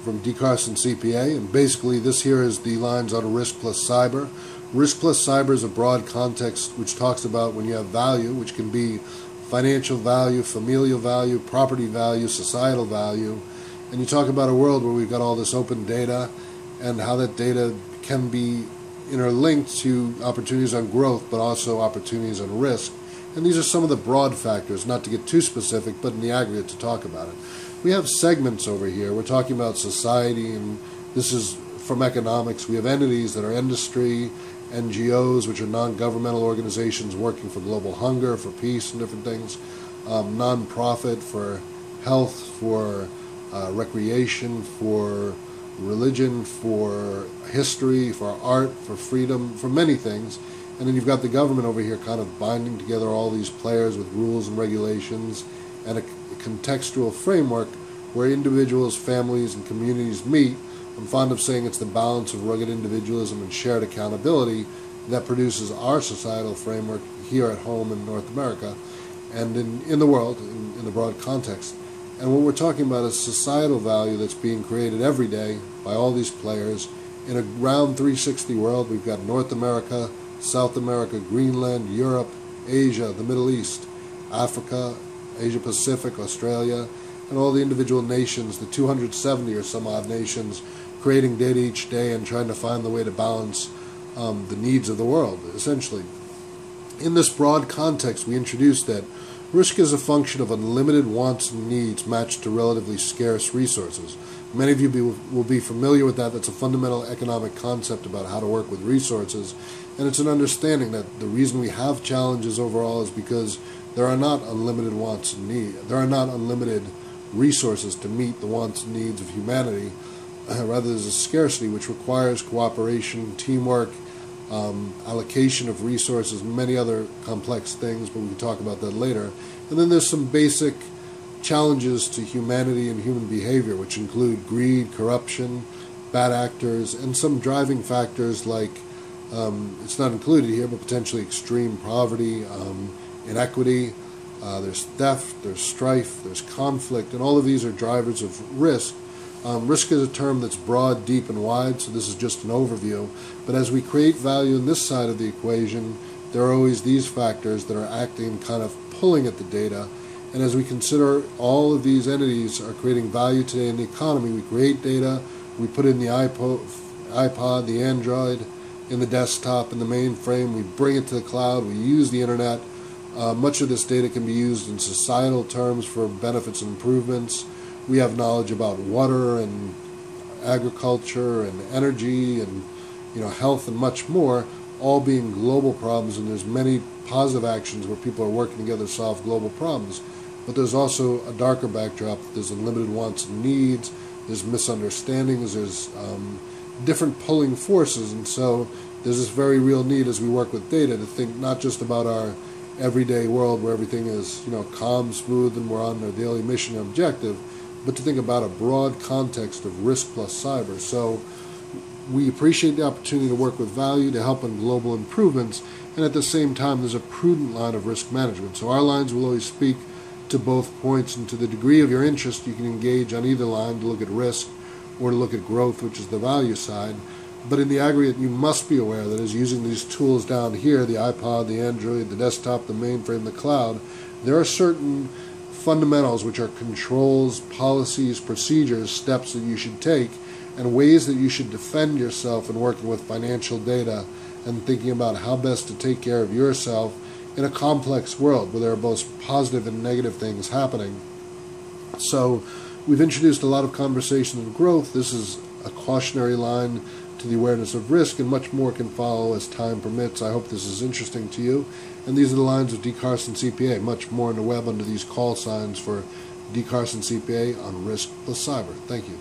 From DCarsonCPA, and basically this here is the lines on risk plus cyber. Risk plus cyber is a broad context which talks about when you have value, which can be financial value, familial value, property value, societal value, and you talk about a world where we've got all this open data and how that data can be interlinked to opportunities on growth but also opportunities on risk. And these are some of the broad factors, not to get too specific, but in the aggregate to talk about it. We have segments over here. We're talking about society, and this is from economics. We have entities that are industry, NGOs, which are non-governmental organizations working for global hunger, for peace, and different things. Non-profit for health, for recreation, for religion, for history, for art, for freedom, for many things. And then you've got the government over here kind of binding together all these players with rules and regulations and a contextual framework where individuals, families, and communities meet. I'm fond of saying it's the balance of rugged individualism and shared accountability that produces our societal framework here at home in North America and in the world, in the broad context. And what we're talking about is societal value that's being created every day by all these players. In a round 360 world, we've got North America, South America, Greenland, Europe, Asia, the Middle East, Africa, Asia Pacific, Australia, and all the individual nations, the 270 or some odd nations, creating data each day and trying to find the way to balance the needs of the world, essentially. In this broad context, we introduced that risk is a function of unlimited wants and needs matched to relatively scarce resources. Many of you will be familiar with that. That's a fundamental economic concept about how to work with resources. And it's an understanding that the reason we have challenges overall is because there are not unlimited wants and needs. There are not unlimited resources to meet the wants and needs of humanity. Rather, there's a scarcity which requires cooperation, teamwork, allocation of resources, many other complex things, but we can talk about that later. And then there's some basic challenges to humanity and human behavior, which include greed, corruption, bad actors, and some driving factors like, it's not included here, but potentially extreme poverty, inequity, there's theft, there's strife, there's conflict, and all of these are drivers of risk. Risk is a term that's broad, deep, and wide, so this is just an overview. But as we create value in this side of the equation, there are always these factors that are acting, kind of pulling at the data. And as we consider all of these entities are creating value today in the economy, we create data, we put in the iPod, the Android, in the desktop, in the mainframe, we bring it to the cloud, we use the internet. Much of this data can be used in societal terms for benefits and improvements. We have knowledge about water and agriculture and energy and health and much more, all being global problems, and there's many positive actions where people are working together to solve global problems. But there's also a darker backdrop. There's unlimited wants and needs, there's misunderstandings, there's different pulling forces, and so there's this very real need as we work with data to think not just about our everyday world where everything is calm, smooth, and we're on our daily mission and objective, but to think about a broad context of risk plus cyber. So we appreciate the opportunity to work with value to help in global improvements, and at the same time there's a prudent line of risk management. So our lines will always speak to both points, and to the degree of your interest you can engage on either line to look at risk or to look at growth, which is the value side. But in the aggregate, you must be aware that as using these tools down here, the iPod, the Android, the desktop, the mainframe, the cloud, there are certain fundamentals which are controls, policies, procedures, steps that you should take, and ways that you should defend yourself in working with financial data and thinking about how best to take care of yourself in a complex world where there are both positive and negative things happening. So we've introduced a lot of conversation and growth. This is a cautionary line to the awareness of risk, and much more can follow as time permits. I hope this is interesting to you. And these are the lines of DCarsonCPA. Much more on the web under these call signs for DCarsonCPA on risk plus cyber. Thank you.